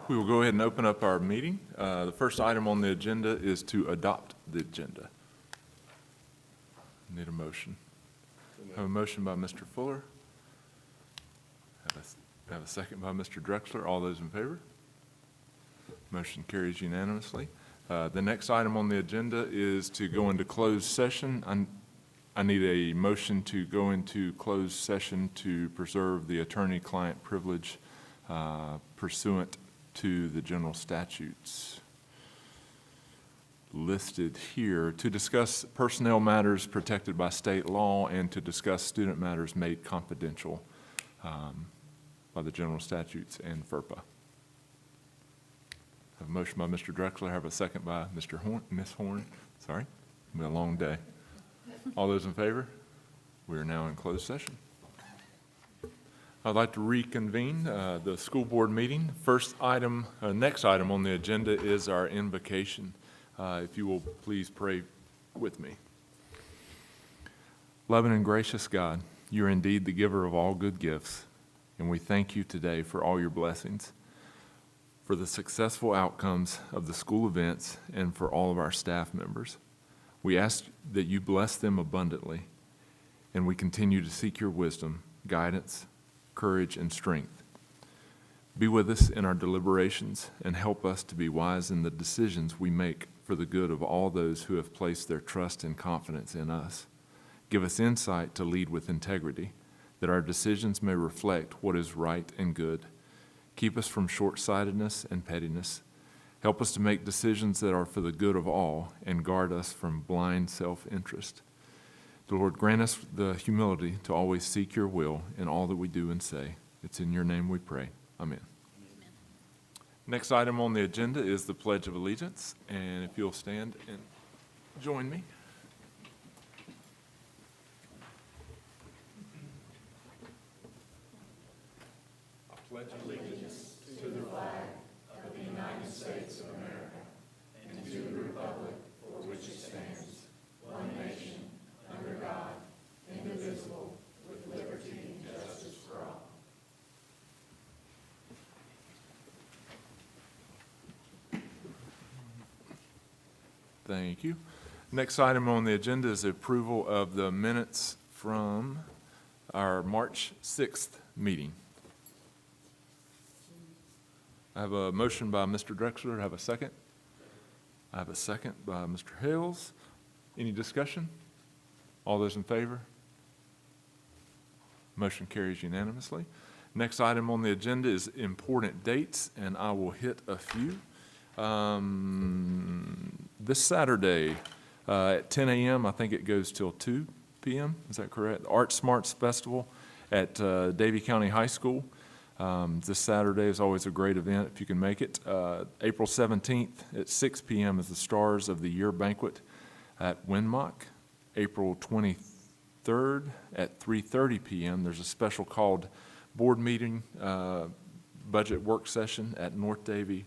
We will go ahead and open up our meeting. The first item on the agenda is to adopt the agenda. Need a motion. Have a motion by Mr. Fuller. Have a second by Mr. Drexler. All those in favor? Motion carries unanimously. The next item on the agenda is to go into closed session. I need a motion to go into closed session to preserve the attorney-client privilege pursuant to the general statutes listed here to discuss personnel matters protected by state law and to discuss student matters made confidential by the general statutes and FERPA. Have a motion by Mr. Drexler. Have a second by Mr. Horn, Ms. Horn. Sorry, it's been a long day. All those in favor? We are now in closed session. I'd like to reconvene the school board meeting. Next item on the agenda is our invocation. If you will please pray with me. Loving and gracious God, you are indeed the giver of all good gifts, and we thank you today for all your blessings, for the successful outcomes of the school events, and for all of our staff members. We ask that you bless them abundantly, and we continue to seek your wisdom, guidance, courage, and strength. Be with us in our deliberations and help us to be wise in the decisions we make for the good of all those who have placed their trust and confidence in us. Give us insight to lead with integrity, that our decisions may reflect what is right and good. Keep us from short-sightedness and pettiness. Help us to make decisions that are for the good of all and guard us from blind self-interest. The Lord, grant us the humility to always seek your will in all that we do and say. It's in your name we pray. Amen. Next item on the agenda is the Pledge of Allegiance, and if you'll stand and join me. I pledge allegiance to the flag of the United States of America and to the republic for which it stands, one nation, under God, indivisible, with liberty and justice for all. Thank you. Next item on the agenda is the approval of the minutes from our March 6th meeting. I have a motion by Mr. Drexler. I have a second. I have a second by Mr. Hales. Any discussion? All those in favor? Motion carries unanimously. Next item on the agenda is important dates, and I will hit a few. This Saturday at 10 a.m., I think it goes till 2 p.m., is that correct? Art Smarts Festival at Davie County High School. This Saturday is always a great event if you can make it. April 17th at 6 p.m. is the Stars of the Year Banquet at Winmock. April 23rd at 3:30 p.m. there's a special called board meeting budget work session at North Davie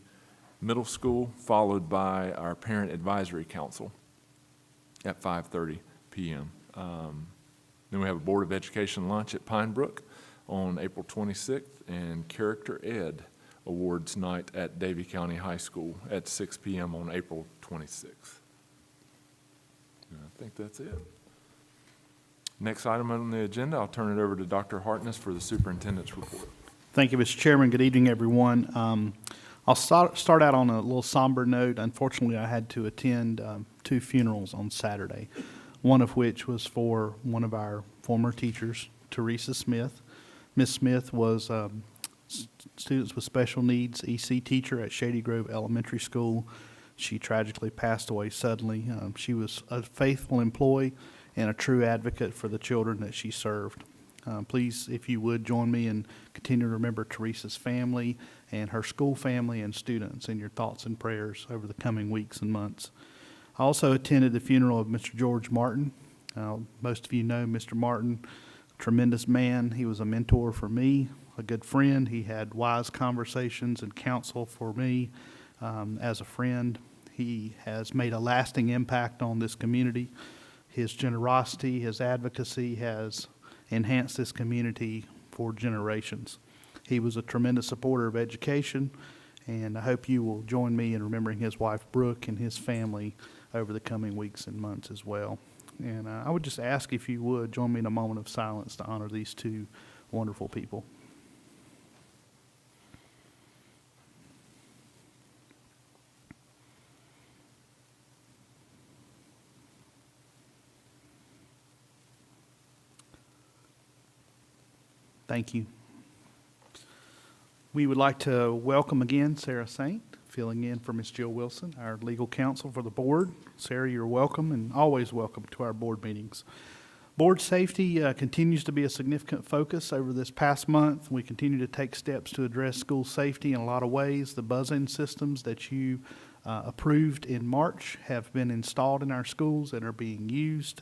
Middle School, followed by our Parent Advisory Council at 5:30 p.m. Then we have a Board of Education lunch at Pine Brook on April 26th, and Character Ed Awards Night at Davie County High School at 6 p.m. on April 26th. And I think that's it. Next item on the agenda, I'll turn it over to Dr. Hartness for the superintendent's report. Thank you, Mr. Chairman. Good evening, everyone. I'll start out on a little somber note. Unfortunately, I had to attend 2 funerals on Saturday, one of which was for one of our former teachers, Teresa Smith. Ms. Smith was Students with Special Needs EC teacher at Shady Grove Elementary School. She tragically passed away suddenly. She was a faithful employee and a true advocate for the children that she served. Please, if you would, join me in continuing to remember Teresa's family and her school family and students in your thoughts and prayers over the coming weeks and months. I also attended the funeral of Mr. George Martin. Most of you know Mr. Martin, tremendous man. He was a mentor for me, a good friend. He had wise conversations and counsel for me as a friend. He has made a lasting impact on this community. His generosity, his advocacy has enhanced this community for generations. He was a tremendous supporter of education And I hope you will join me in remembering his wife, Brooke, and his family over the coming weeks and months as well. And I would just ask if you would join me in a moment of silence to honor these two wonderful people. Thank you. We would like to welcome again Sarah Saint, filling in for Ms. Jill Wilson, our legal counsel for the board. Sarah, you're welcome and always welcome to our board meetings. Board safety continues to be a significant focus over this past month. We continue to take steps to address school safety in a lot of ways. The buzz-in systems that you approved in March have been installed in our schools and are being used.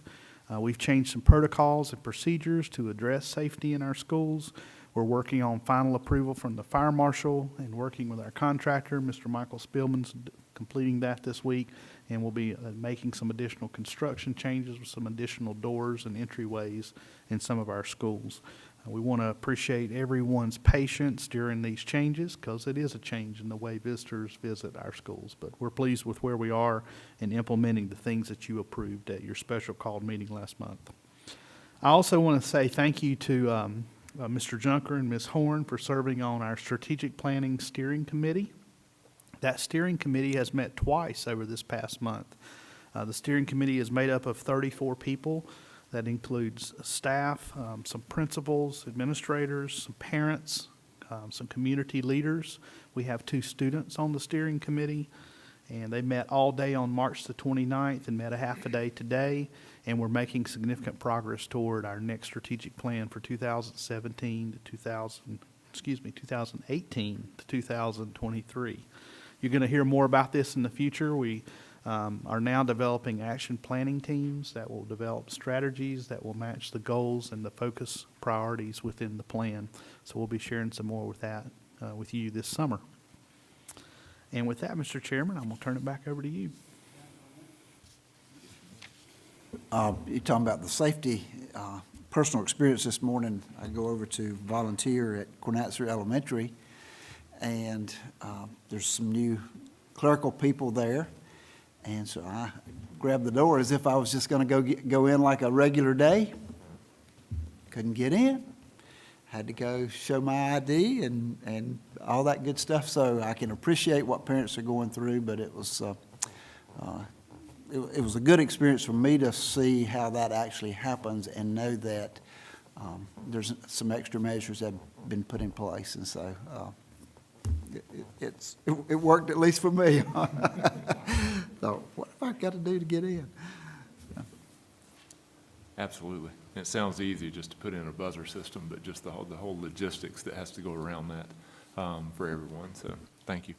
We've changed some protocols and procedures to address safety in our schools. We're working on final approval from the fire marshal and working with our contractor, Mr. Michael Spillman's completing that this week, and we'll be making some additional construction changes with some additional doors and entryways in some of our schools. We want to appreciate everyone's patience during these changes because it is a change in the way visitors visit our schools. But we're pleased with where we are in implementing the things that you approved at your special called meeting last month. I also want to say thank you to Mr. Junker and Ms. Horn for serving on our Strategic Planning Steering Committee. That steering committee has met twice over this past month. The steering committee is made up of 34 people. That includes staff, some principals, administrators, some parents, some community leaders. We have 2 students on the steering committee, and they met all day on March the 29th and met a half a day today, and we're making significant progress toward our next strategic plan for 2018 to 2023. You're going to hear more about this in the future. We are now developing action planning teams that will develop strategies that will match the goals and the focus priorities within the plan. So we'll be sharing some more with that with you this summer. And with that, Mr. Chairman, I'm going to turn it back over to you. You're talking about the safety, personal experience this morning. I go over to volunteer at Cornatzer Elementary, and there's some new clerical people there. And so I grabbed the door as if I was just going to go in like a regular day. Couldn't get in. Had to go show my ID and all that good stuff. So I can appreciate what parents are going through, but it was a good experience for me to see how that actually happens and know that there's some extra measures that have been put in place. And so it worked, at least for me. So what have I got to do to get in? Absolutely. It sounds easy just to put in a buzzer system, but just the whole logistics that has to go around that for everyone. So thank you.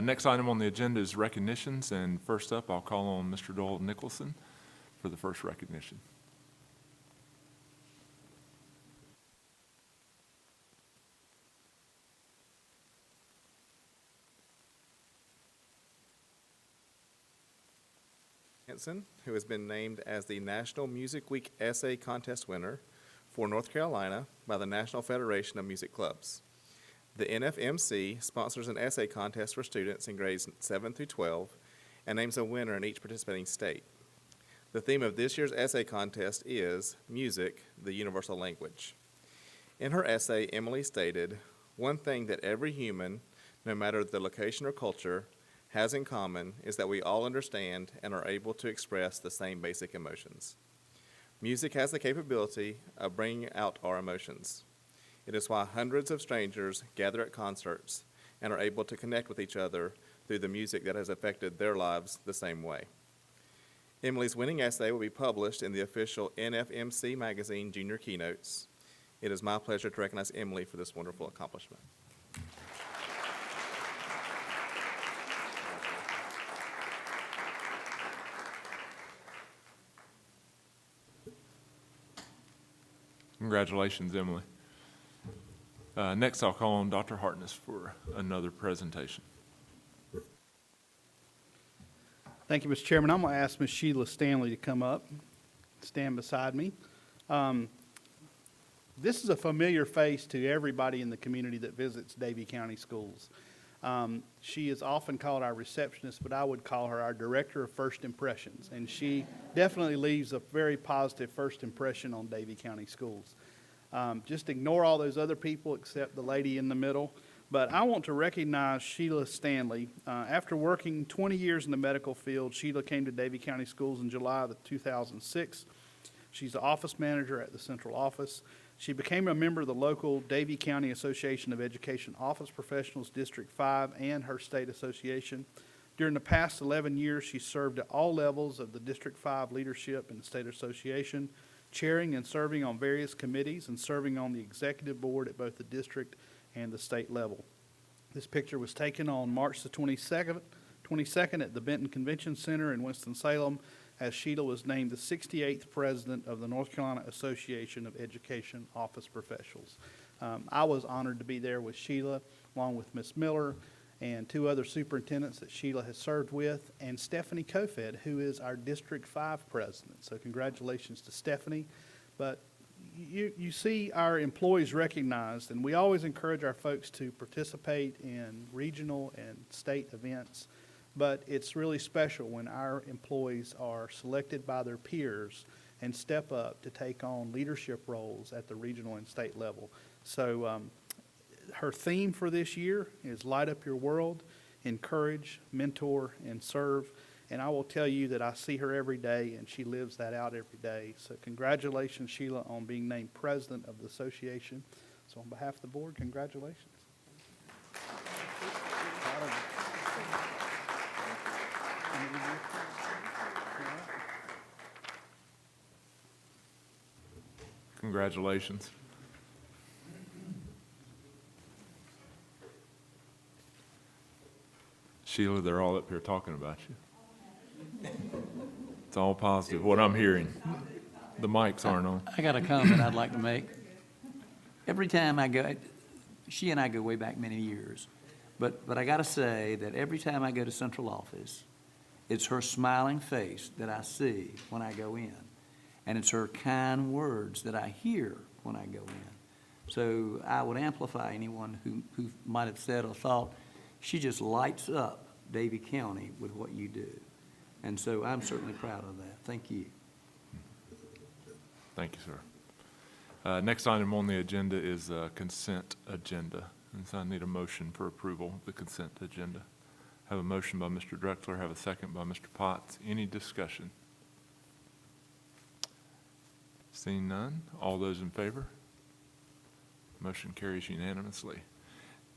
Next item on the agenda is recognitions, and first up, I'll call on Mr. Doyle Nicholson for the first recognition. Hanson, who has been named as the National Music Week Essay Contest winner for North Carolina by the National Federation of Music Clubs. The NFMC sponsors an essay contest for students in grades 7 through 12 and names a winner in each participating state. The theme of this year's essay contest is Music, the Universal Language. In her essay, Emily stated, "One thing that every human, no matter the location or culture, has in common is that we all understand and are able to express the same basic emotions. Music has the capability of bringing out our emotions. It is why hundreds of strangers gather at concerts and are able to connect with each other through the music that has affected their lives the same way." Emily's winning essay will be published in the official NFMC magazine, Junior Keynotes. It is my pleasure to recognize Emily for this wonderful accomplishment. Congratulations, Emily. Next, I'll call on Dr. Hartness for another presentation. Thank you, Mr. Chairman. I'm going to ask Ms. Sheila Stanley to come up, stand beside me. This is a familiar face to everybody in the community that visits Davie County Schools. She is often called our receptionist, but I would call her our director of first impressions. And she definitely leaves a very positive first impression on Davie County Schools. Just ignore all those other people except the lady in the middle. But I want to recognize Sheila Stanley. After working 20 years in the medical field, Sheila came to Davie County Schools in July of 2006. She's the office manager at the central office. She became a member of the local Davie County Association of Education Office Professionals, District 5, and her state association. During the past 11 years, she served at all levels of the District 5 leadership and the state association, chairing and serving on various committees and serving on the executive board at both the district and the state level. This picture was taken on March the 22nd at the Benton Convention Center in Winston-Salem, as Sheila was named the 68th president of the North Carolina Association of Education Office Professionals. I was honored to be there with Sheila, along with Ms. Miller and two other superintendents that Sheila has served with, and Stephanie Kofed, who is our District 5 president. So congratulations to Stephanie. But you see our employees recognized, and we always encourage our folks to participate in regional and state events. But it's really special when our employees are selected by their peers and step up to take on leadership roles at the regional and state level. So her theme for this year is Light Up Your World, Encourage, Mentor, and Serve. And I will tell you that I see her every day, and she lives that out every day. So congratulations, Sheila, on being named president of the association. So on behalf of the board, congratulations. Congratulations. Sheila, they're all up here talking about you. It's all positive, what I'm hearing. The mics aren't on. I got a comment I'd like to make. Every time I go, she and I go way back many years, but I got to say that every time I go to central office, it's her smiling face that I see when I go in, and it's her kind words that I hear when I go in. So I would amplify anyone who might have said or thought, she just lights up Davie County with what you do. And so I'm certainly proud of that. Thank you. Thank you, sir. Next item on the agenda is consent agenda. And so I need a motion for approval of the consent agenda. Have a motion by Mr. Drexler, have a second by Mr. Potts. Any discussion? Seeing none, all those in favor? Motion carries unanimously.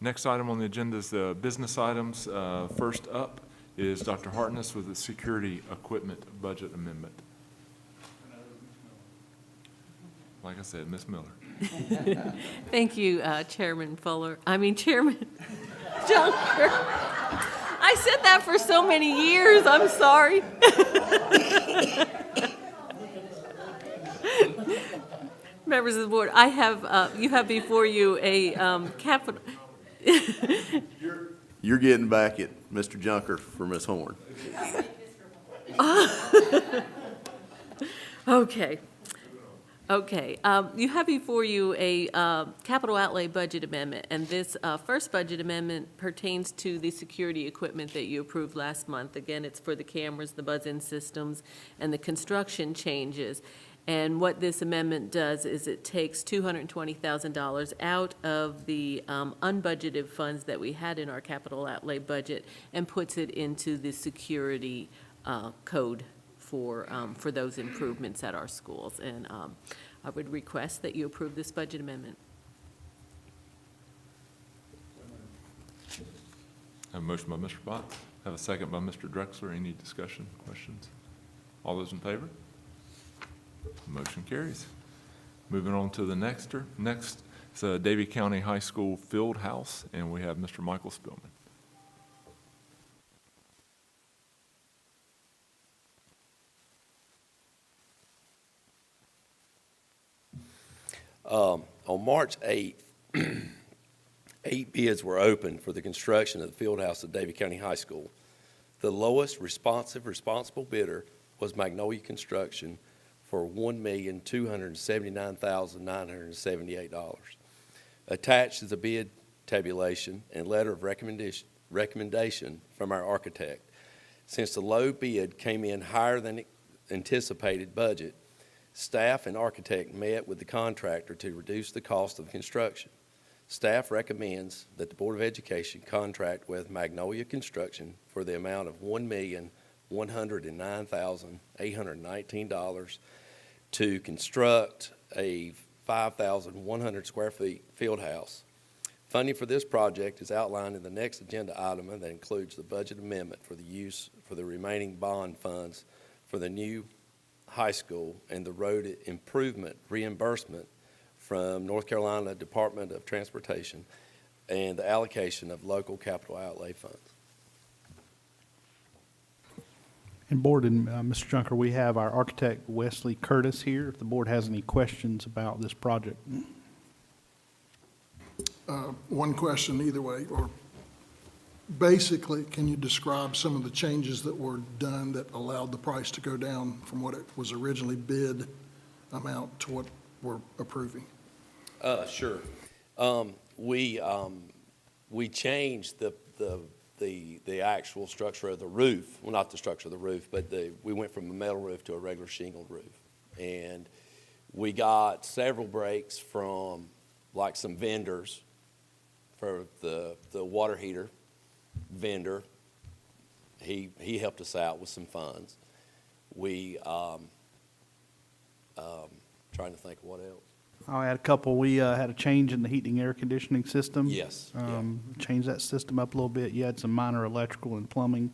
Next item on the agenda is the business items. First up is Dr. Hartness with the security equipment budget amendment. Like I said, Ms. Miller. Thank you, Chairman Junker. I said that for so many years, I'm sorry. Members of the board, I have, you have before you a capital. You're getting back at Mr. Junker for Ms. Horn. Okay. You have before you a capital outlay budget amendment, and this first budget amendment pertains to the security equipment that you approved last month. Again, it's for the cameras, the buzz-in systems, and the construction changes. And what this amendment does is it takes $220,000 out of the unbudgeted funds that we had in our capital outlay budget and puts it into the security code for those improvements at our schools. And I would request that you approve this budget amendment. Have a motion by Mr. Potts. Have a second by Mr. Drexler. Any discussion, questions? All those in favor? Motion carries. Moving on to the next is Davie County High School Field House, and we have Mr. Michael Spillman. On March 8th, 8 bids were opened for the construction of the field house at Davie County High School. The lowest responsible bidder was Magnolia Construction for $1,279,978. Attached is a bid tabulation and letter of recommendation recommendation from our architect. Since the low bid came in higher than anticipated budget, staff and architect met with the contractor to reduce the cost of construction. Staff recommends that the Board of Education contract with Magnolia Construction for the amount of $1,109,819 to construct a 5,100 square feet field house. Funding for this project is outlined in the next agenda item, and that includes the budget amendment for the use for the remaining bond funds for the new high school and the road improvement reimbursement from North Carolina Department of Transportation and the allocation of local capital outlay funds. And Board and Mr. Junker, we have our architect Wesley Curtis here, if the board has any questions about this project. One question either way, or basically, can you describe some of the changes that were done that allowed the price to go down from what it was originally bid amount to what we're approving? Sure. We changed the actual structure of the roof. Well, not the structure of the roof, but we went from a metal roof to a regular shingled roof. And we got several breaks from like some vendors for the water heater vendor. He helped us out with some funds. We, trying to think of what else. I'll add a couple. We had a change in the heating air conditioning system. Yes, yeah. Changed that system up a little bit. You had some minor electrical and plumbing.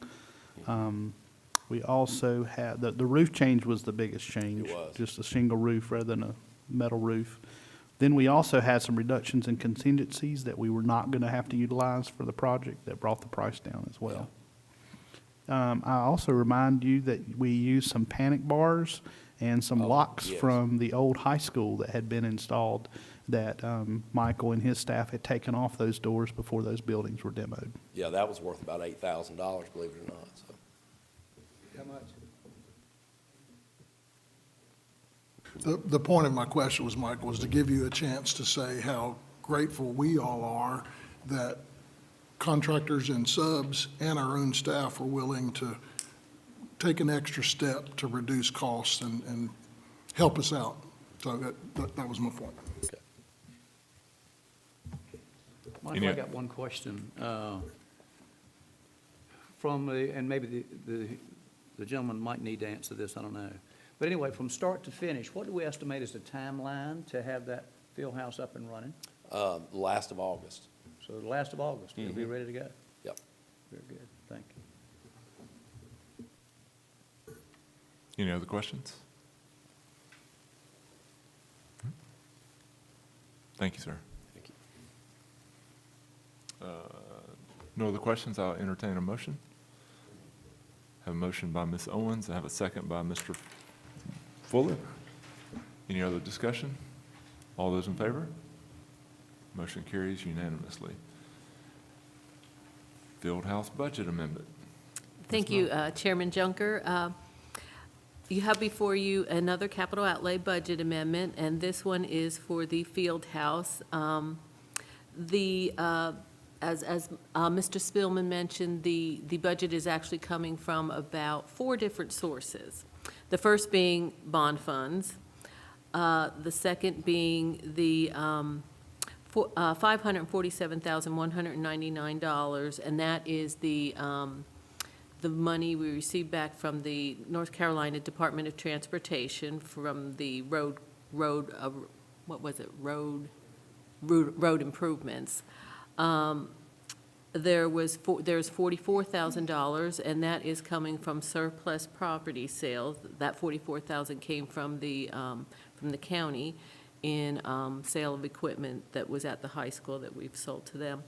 We also had, the roof change was the biggest change. It was. Just a shingle roof rather than a metal roof. Then we also had some reductions in contingencies that we were not going to have to utilize for the project that brought the price down as well. I also remind you that we used some panic bars and some locks yes. from the old high school that had been installed that Michael and his staff had taken off those doors before those buildings were demoed. Yeah, that was worth about $8,000, believe it or not, so. How much? The point of my question was, Michael, was to give you a chance to say how grateful we all are that contractors and subs and our own staff are willing to take an extra step to reduce costs and help us out. So that was my point. Michael, I got one question. From the, and maybe the gentleman might need to answer this, I don't know. But anyway, from start to finish, what do we estimate is the timeline to have that field house up and running? Last of August. So the last of August, it'll be ready to go? Yep. Very good, thank you. Any other questions? Thank you, sir. Thank you. No other questions? I'll entertain a motion. Have a motion by Ms. Owens. I have a second by Mr. Fuller. Any other discussion? All those in favor? Motion carries unanimously. Fieldhouse budget amendment. Thank you, Chairman Junker. You have before you another capital outlay budget amendment, and this one is for the field house. As Mr. Spillman mentioned, the budget is actually coming from about 4 different sources. The first being bond funds, the second being the $547,199, and that is the money we received back from the North Carolina Department of Transportation from the road improvements. There's $44,000, and that is coming from surplus property sales. That $44,000 came from the county in sale of equipment that was at the high school that we've sold to them.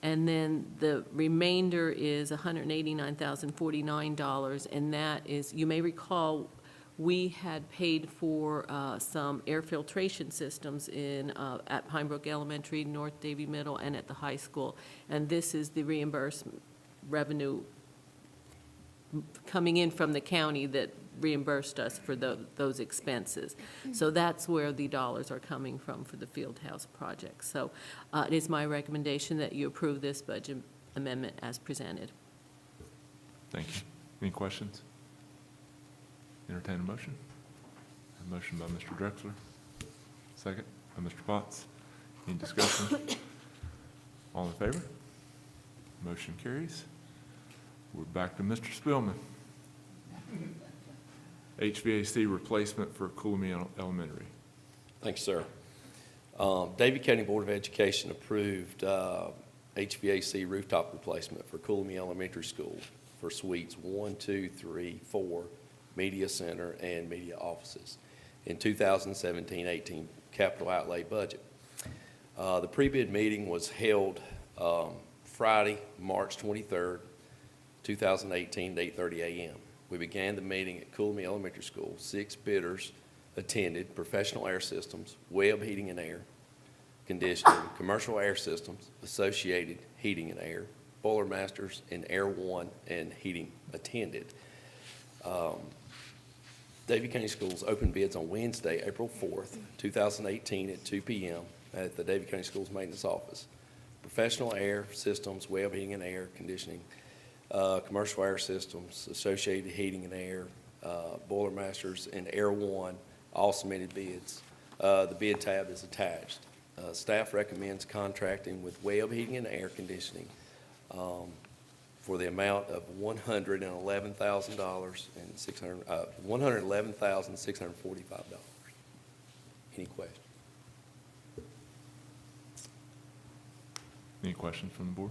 And then the remainder is $189,049, and that is, you may recall, we had paid for some air filtration systems at Pine Brook Elementary, North Davie Middle, and at the high school. And this is the reimbursement revenue coming in from the county that reimbursed us for those expenses. So that's where the dollars are coming from for the field house project. So it is my recommendation that you approve this budget amendment as presented. Thank you. Any questions? Entertain a motion. A motion by Mr. Drexler, second by Mr. Potts. Any discussion? All in favor? Motion carries. We're back to Mr. Spillman. HVAC replacement for Cooley Elementary. Thanks, sir. Davie County Board of Education approved HVAC rooftop replacement for Cooley Elementary School for suites 1, 2, 3, 4, media center, and media offices in 2017-18 capital outlay budget. The pre-bid meeting was held Friday, March 23rd, 2018, at 8:30 a.m. We began the meeting at Cooley Elementary School. 6 bidders attended: Professional Air Systems, Webb Heating and Air Conditioning, Commercial Air Systems, Associated Heating and Air, Boiler Masters, and Air One and Heating attended. Davie County Schools opened bids on Wednesday, April 4th, 2018 at 2 p.m. at the Davie County Schools Maintenance Office. Professional Air Systems, Webb Heating and Air Conditioning, Commercial Air Systems, Associated Heating and Air, Boiler Masters, and Air One all submitted bids. The bid tab is attached. Staff recommends contracting with Webb Heating and Air Conditioning for the amount of $111,645. Any questions? Any questions from the board?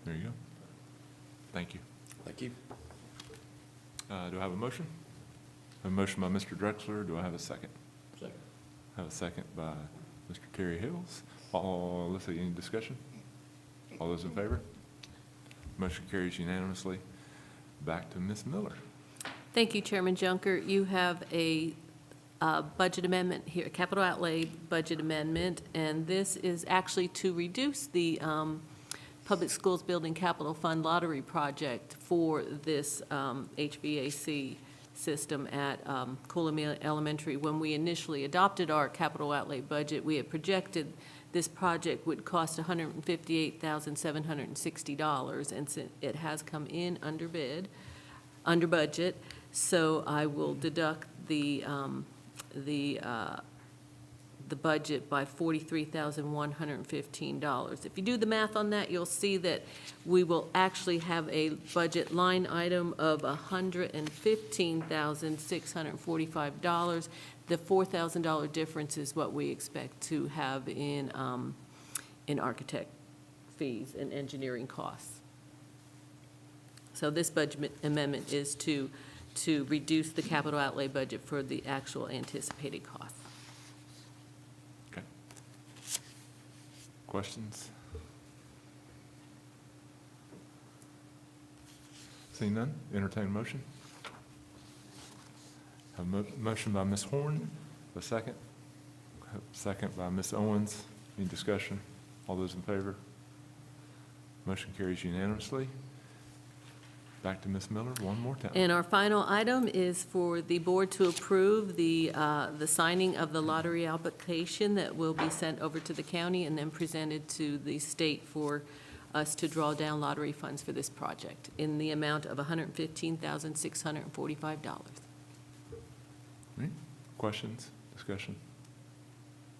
There you go. Thank you. Thank you. Do I have a motion? A motion by Mr. Drexler. Do I have a second? Second. I have a second by Mr. Terry Hills. Let's see, any discussion? All those in favor? Motion carries unanimously. Back to Ms. Miller. Thank you, Chairman Junker. You have a budget amendment here, a capital outlay budget amendment, and this is actually to reduce the Public Schools Building Capital Fund Lottery project for this HVAC system at Cooley Elementary. When we initially adopted our capital outlay budget, we had projected this project would cost $158,760, and it has come in under budget. So I will deduct the budget by $43,115. If you do the math on that, you'll see that we will actually have a budget line item of $115,645. The $4,000 difference is what we expect to have in architect fees and engineering costs. So this budget amendment is to reduce the capital outlay budget for the actual anticipated costs. Okay. Questions? Seeing none, entertain a motion. A motion by Ms. Horn, a second. Second by Ms. Owens. Any discussion? All those in favor? Motion carries unanimously. Back to Ms. Miller one more time. And our final item is for the board to approve the signing of the lottery application that will be sent over to the county and then presented to the state for us to draw down lottery funds for this project in the amount of $115,645. Right. Questions, discussion?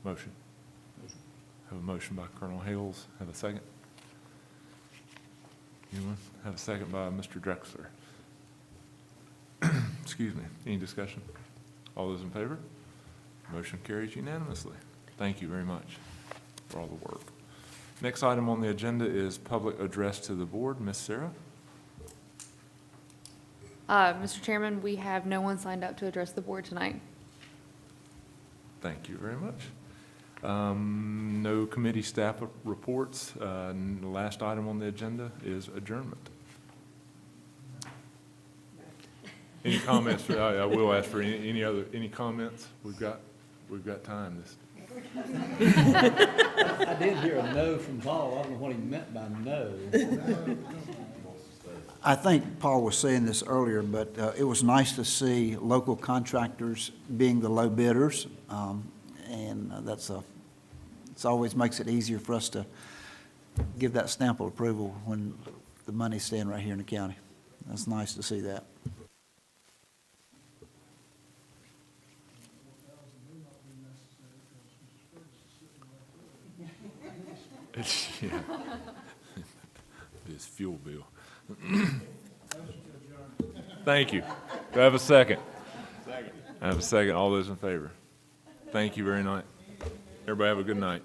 Motion. Have a motion by Colonel Hales. Have a second? Anyone? Have a second by Mr. Drexler. Excuse me. Any discussion? All those in favor? Motion carries unanimously. Thank you very much for all the work. Next item on the agenda is public address to the board. Ms. Sarah? Mr. Chairman, we have no one signed up to address the board tonight. Thank you very much. No committee staff reports. The last item on the agenda is adjournment. Any comments? I will ask for any comments. We've got time. I did hear a no from Paul. I don't know what he meant by no. I think Paul was saying this earlier, but it was nice to see local contractors being the low bidders. And it's always makes it easier for us to give that stamp of approval when the money's staying right here in the county. That's nice to see that. Yeah. This fuel bill. Thank you. Do I have a second? Second. I have a second. All those in favor? Thank you very much. Everybody have a good night.